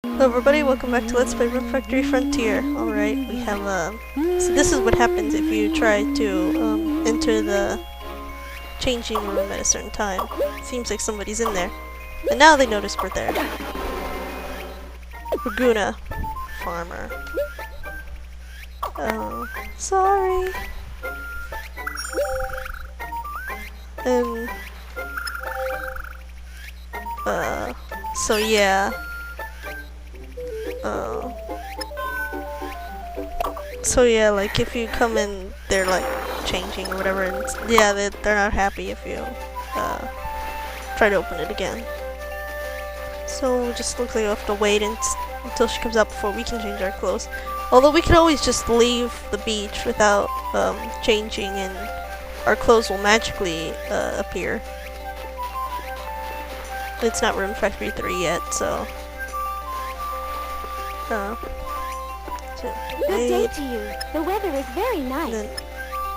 Hello everybody, welcome back to Let's Play Rune Factory Frontier. Alright, we have, so this is what happens if you try to, enter the changing room at a certain time. Seems like somebody's in there. And now they notice we're there. Rune Farmer. Oh, sorry. And, so yeah. So yeah, like if you come in, they're like changing or whatever, and yeah, they're not happy if you try to open it again. So just looks like we have to wait until she comes out before we can change our clothes. Although we can always just leave the beach without changing, and our clothes will magically appear. It's not Rune Factory 3 yet, so. Good day to you. The weather is very nice. Then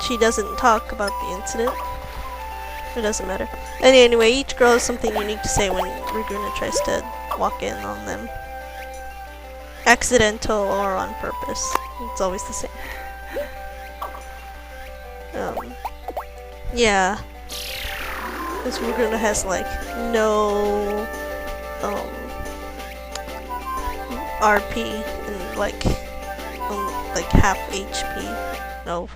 she doesn't talk about the incident. It doesn't matter. And anyway, each girl has something unique to say when Rune tries to walk in on them. Accidental or on purpose. It's always the same. Yeah. This Rune has like no RP and like half HP. No.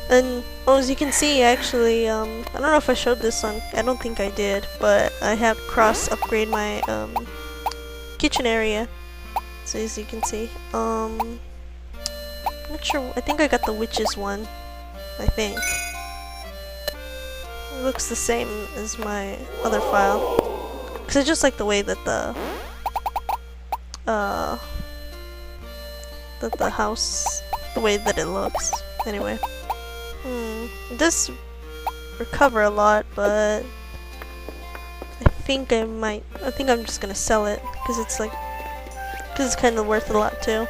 And as you can see, actually, I don't know if I showed this on. I don't think I did, but I had Cross upgrade my kitchen area. So as you can see, I'm not sure. I think I got the witches one. I think it looks the same as my other file, because I just like the way that the house, the way that it looks. Anyway, it does recover a lot, but I think I'm just gonna sell it because it's kind of worth a lot too.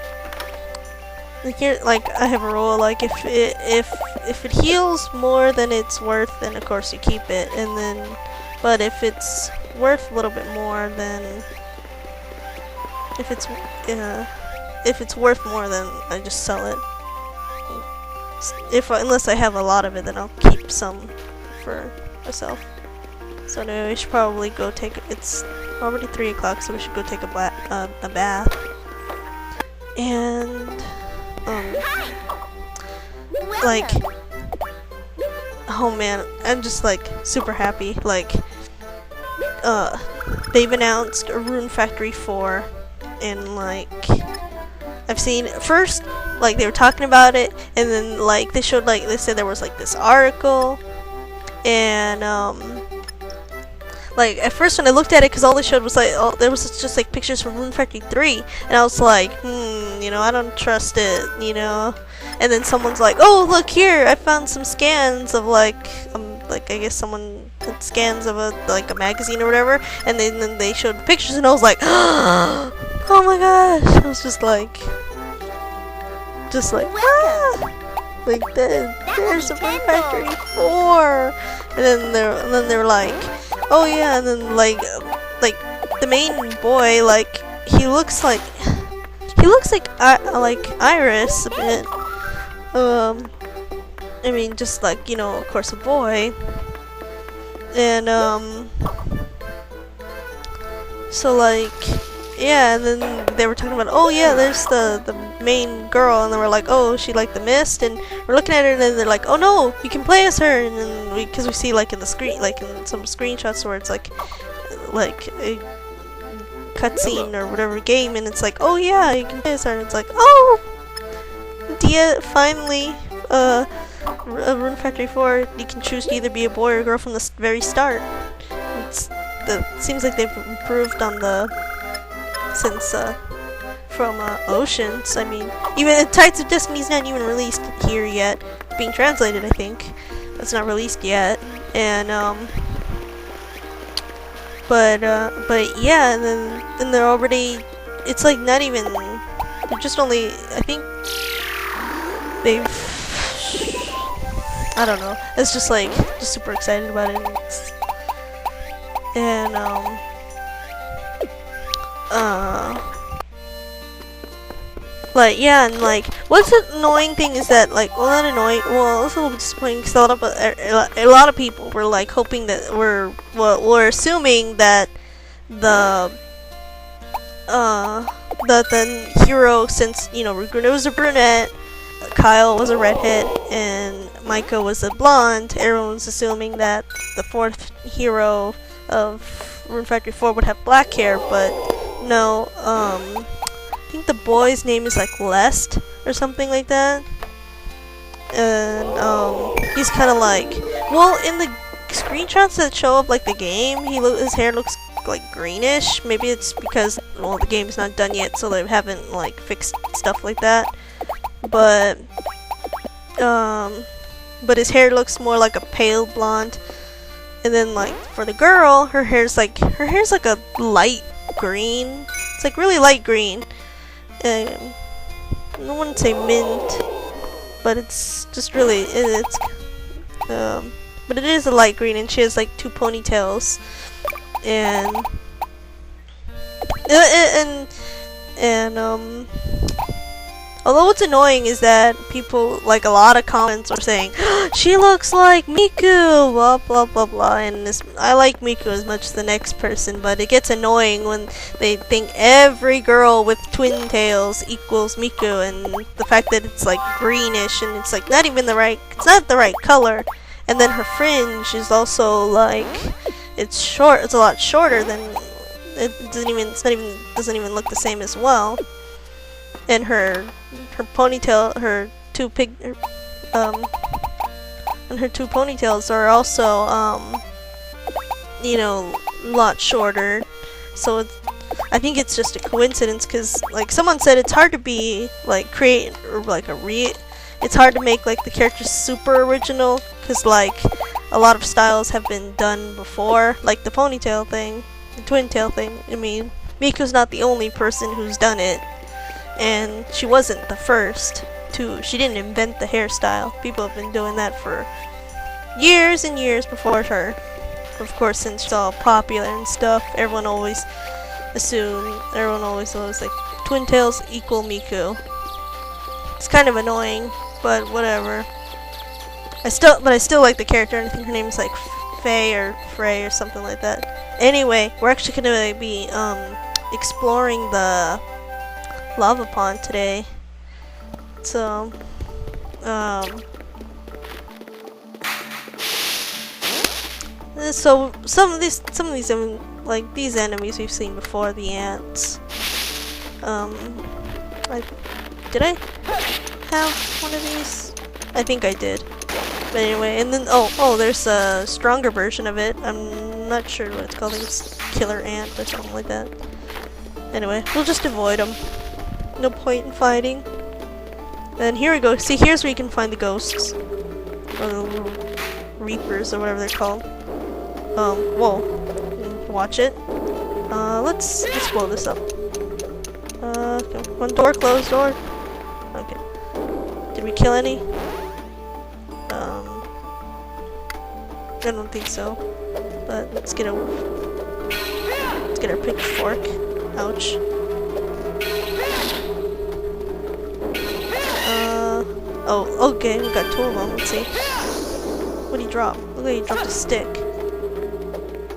Like here, like I have a rule, like if it heals more than it's worth, then of course you keep it, and then, but if it's worth a little bit more, then if it's worth more, then I just sell it. Unless I have a lot of it, then I'll keep some for myself. So anyway, we should probably go take. It's already 3 o'clock, so we should go take a bath. And like, oh man, I'm just like super happy. Like, they've announced a Rune Factory 4. And like, I've seen first, like they were talking about it, and then like they showed, like they said there was like this article, and like at first when I looked at it, because all they showed was like, there was just like pictures from Rune Factory 3, and I was like, you know, I don't trust it, you know. And then someone's like, oh look here, I found some scans of like I guess someone had scans of a magazine or whatever, and then they showed the pictures, and I was like, oh my gosh! I was just like ah! Like there's a Rune Factory 4, and then they were like, oh yeah, and then like the main boy, like he looks like Iris a bit. I mean, just like, you know, of course, a boy. And so like, yeah, and then they were talking about, oh yeah, there's the main girl, and they were like, oh, she like the mist, and we're looking at her, and then they're like, oh no, you can play as her, and then because we see like in the screen, like in some screenshots where it's like a cutscene or whatever game, and it's like, oh yeah, you can play as her, and it's like, oh, Dia, finally, Rune Factory 4, you can choose to either be a boy or a girl from the very start. It seems like they've improved on since from Oceans. I mean, even Tides of Destiny's not even released here yet. It's being translated, I think. It's not released yet. And but yeah, and then they're already. It's like not even. They're just only. I think they've. I don't know. It's just like just super excited about it. And Like, yeah, and like, what's the annoying thing is that, like, well, not annoying, well, it's a little bit disappointing because a lot of people were, like, hoping that we're assuming that the, the hero, since, you know, Rune was a brunette, Kyle was a redhead, and Micah was a blonde, everyone was assuming that the fourth hero of Rune Factory 4 would have black hair, but no, I think the boy's name is like Lest or something like that. And he's kind of like, well, in the screenshots that show up like the game, his hair looks like greenish. Maybe it's because, well, the game's not done yet, so they haven't like fixed stuff like that. But his hair looks more like a pale blonde. And then like for the girl, her hair's like a light green. It's like really light green. I wouldn't say mint, but it's just really but it is a light green, and she has like 2 ponytails, and although what's annoying is that people, like, a lot of comments are saying, she looks like Miku, blah blah blah blah, and I like Miku as much as the next person, but it gets annoying when they think every girl with twin tails equals Miku, and the fact that it's like greenish and it's like not the right color, and then her fringe is also like, it's a lot shorter than, doesn't even look the same as well. And her ponytail, her two ponytails are also, you know, a lot shorter. So I think it's just a coincidence, because like someone said it's hard to be like it's hard to make like the characters super original, because like a lot of styles have been done before, like the ponytail thing, the twin tail thing. I mean, Miku's not the only person who's done it. And she wasn't the first she didn't invent the hairstyle. People have been doing that for years and years before her. Of course, since it's all popular and stuff, everyone always was like, twin tails equal Miku. It's kind of annoying, but whatever. I still like the character, and I think her name is like Faye or Frey or something like that. Anyway, we're actually gonna be exploring the lava pond today. So some of these like these enemies we've seen before, the ants. Did I have one of these? I think I did. But anyway, and then there's a stronger version of it. I'm not sure what it's called. I think it's Killer Ant or something like that. Anyway, we'll just avoid them. No point in fighting. And here we go. See, here's where you can find the ghosts. Or the little reapers, or whatever they're called. Whoa. Watch it. Let's blow this up. Okay. One door, closed door. Okay. Did we kill any? I don't think so. But let's get our pitchfork. Ouch. Oh, okay, we got 2 of them. Let's see. What did he drop? Look like he dropped a stick.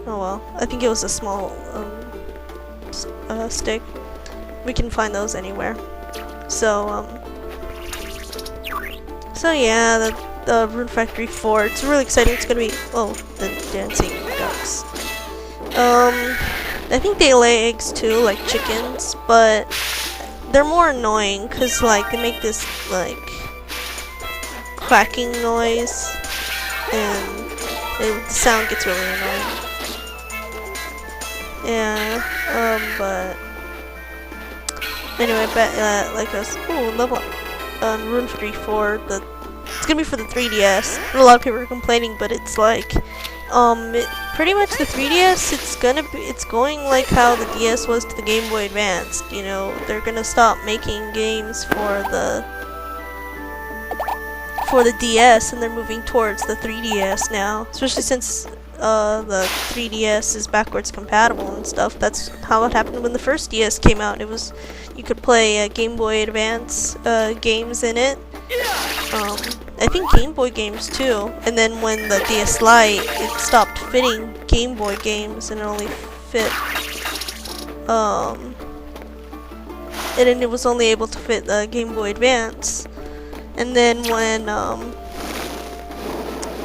Oh well. I think it was a small stick. We can find those anywhere. So yeah, the Rune Factory 4. It's really exciting. It's gonna be the dancing ducks. I think they lay eggs too, like chickens, but they're more annoying because like they make this like quacking noise, and the sound gets really annoying. Yeah, but anyway, like us. Ooh, level up. Rune Factory 4. It's gonna be for the 3DS. A lot of people are complaining, but it's like, pretty much the 3DS. It's going like how the DS was to the Game Boy Advance. You know, they're gonna stop making games for the DS, and they're moving towards the 3DS now. Especially since the 3DS is backwards compatible and stuff. That's how it happened when the first DS came out. It was, you could play Game Boy Advance games in it. I think Game Boy games too. And then when the DS Lite, it stopped fitting Game Boy games and it only fit and then it was only able to fit the Game Boy Advance. And then when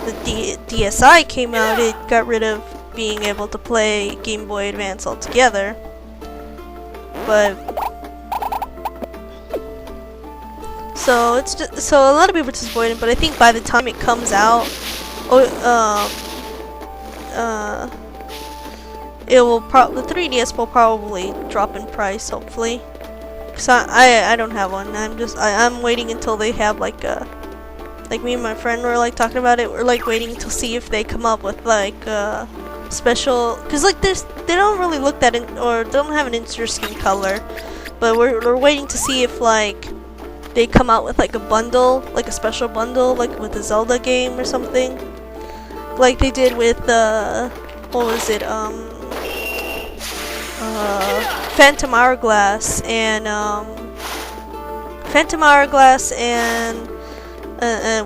the DSi came out, it got rid of being able to play Game Boy Advance altogether. But so it's just, so a lot of people are disappointed. But I think by the time it comes out, it will the 3DS will probably drop in price, hopefully. Cause I don't have one. I'm waiting until they have like me and my friend were like talking about it. We're like waiting to see if they come up with like special, cause like they don't really look that or don't have an interesting color. But we're waiting to see if like they come out with like a bundle, like a special bundle, like with a Zelda game or something, like they did with what was it, Phantom Hourglass and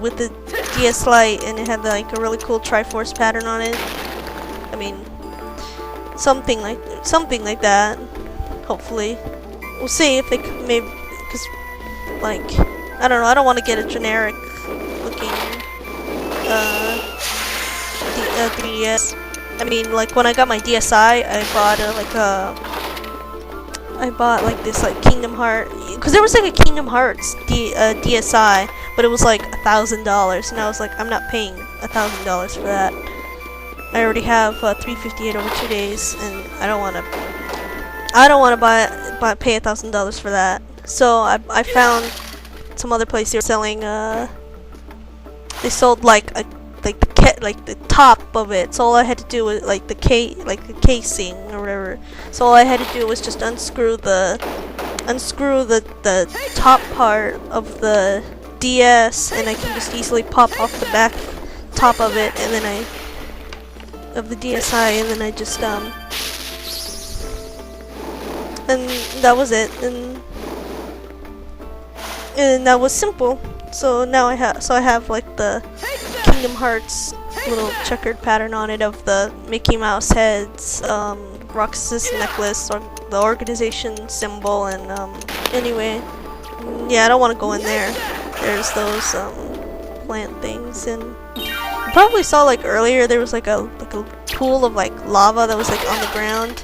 with the DS Lite, and it had like a really cool Triforce pattern on it. I mean, something like that. Hopefully, we'll see if they maybe, because like I don't know. I don't want to get a generic looking 3DS. I mean, like when I got my DSi, I bought like this like Kingdom Hearts, because there was like a Kingdom Hearts DSi, but it was like $1,000, and I was like, I'm not paying $1,000 for that. I already have $358 over 2 days, and I don't want to pay $1,000 for that. So I found some other place they were selling. They sold like the top of it. So all I had to do was like the casing or whatever. So all I had to do was just unscrew the top part of the DS, and I can just easily pop off the back top of it, and then of the DSi, and then I just and that was it, and that was simple. So now I have like the Kingdom Hearts little checkered pattern on it of the Mickey Mouse heads, Roxas necklace, or the organization symbol, and anyway, yeah, I don't want to go in there. There's those plant things, and you probably saw like earlier there was like a pool of like lava that was like on the ground.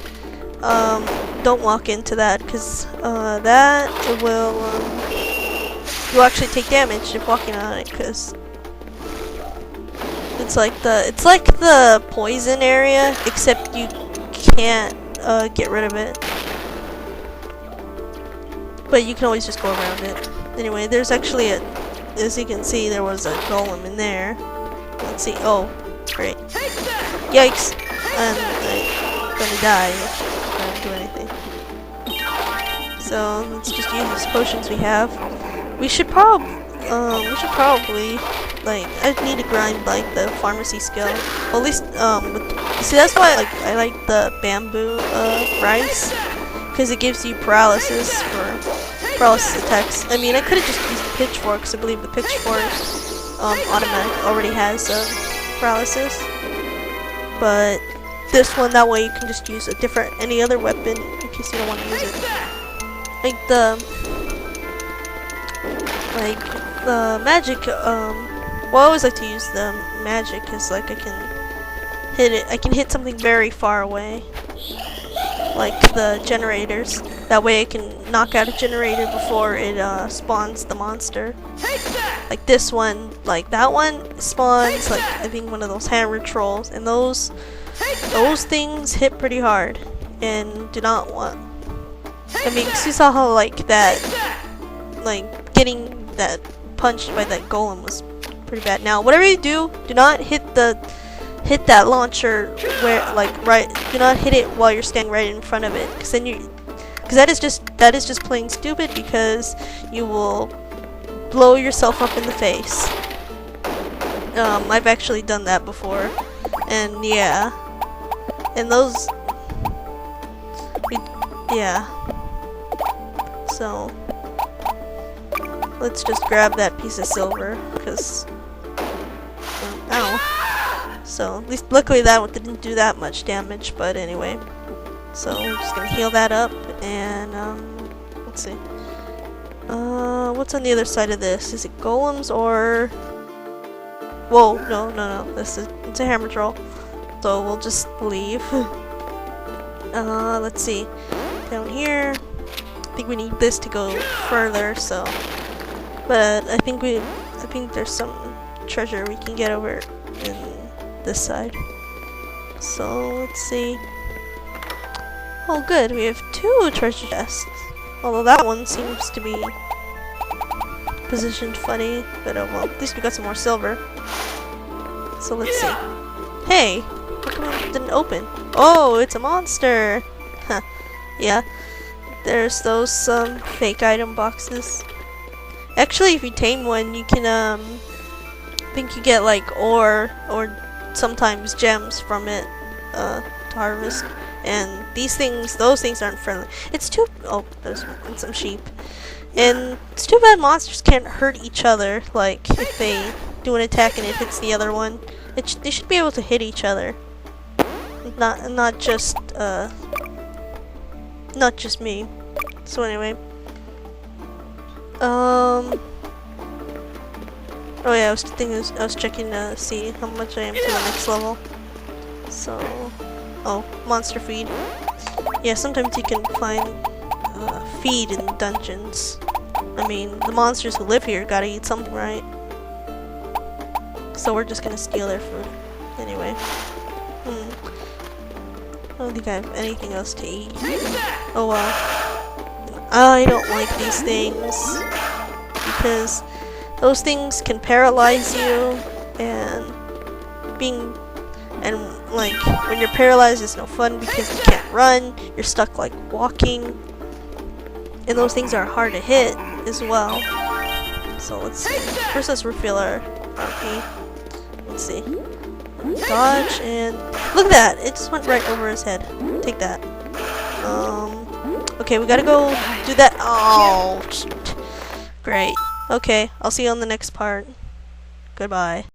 Don't walk into that, because that will you'll actually take damage if walking on it, because it's like the poison area, except you can't get rid of it, but you can always just go around it. Anyway, there's actually as you can see, there was a golem in there. Let's see. Oh, great! Yikes! And I'm gonna die if I don't do anything. So let's just use these potions we have. We should probably like, I need to grind like the pharmacy skill. Well, at least see, that's why I like the bamboo rice, because it gives you paralysis attacks. I mean, I could have just used the pitchfork, because I believe the pitchfork already has paralysis. But this one, that way you can just use any other weapon in case you don't want to use it. Like the magic, well, I always like to use the magic, because like I can hit something very far away, like the generators. That way I can knock out a generator before it spawns the monster. Like this one, like that one spawns like, I think, one of those hammer trolls, and those things hit pretty hard and do not want. I mean, you saw how like that, like getting that punched by that golem was pretty bad. Now, whatever you do not hit that launcher do not hit it while you're standing right in front of it, because that is just plain stupid, because you will blow yourself up in the face. I've actually done that before. And yeah. And those... yeah. So... let's just grab that piece of silver, because... ow. So, at least luckily that one didn't do that much damage, but anyway. So, we're just gonna heal that up, and, let's see. What's on the other side of this? Is it golems, or... whoa, no, it's a hammer troll. So, we'll just leave. Let's see. Down here, I think we need this to go further, so... but I think there's some treasure we can get over in this side. So let's see. Oh good, we have 2 treasure chests. Although that one seems to be positioned funny, but oh well, at least we got some more silver. So let's see. Hey! How come it didn't open? Oh, it's a monster! Huh. Yeah. There's those fake item boxes. Actually, if you tame one, you can, I think you get, like, ore, or sometimes gems from it, to harvest. And those things aren't friendly. It's too, oh, there's some sheep. And it's too bad monsters can't hurt each other, like, if they do an attack and it hits the other one. They should be able to hit each other. Not just me. So anyway. Oh yeah, I was checking to see how much I am to the next level. So, oh, monster feed. Yeah, sometimes you can find feed in dungeons. I mean, the monsters who live here gotta eat something, right? So we're just gonna steal their food. Anyway. I don't think I have anything else to eat. Oh well. I don't like these things. Because those things can paralyze you, and like when you're paralyzed it's no fun because you can't run, you're stuck like walking, and those things are hard to hit as well. So let's see. First let's refill our RP. Let's see. Dodge, and look at that! It just went right over his head. Take that. Okay, we gotta go do that. Oh, great. Okay, I'll see you on the next part. Goodbye.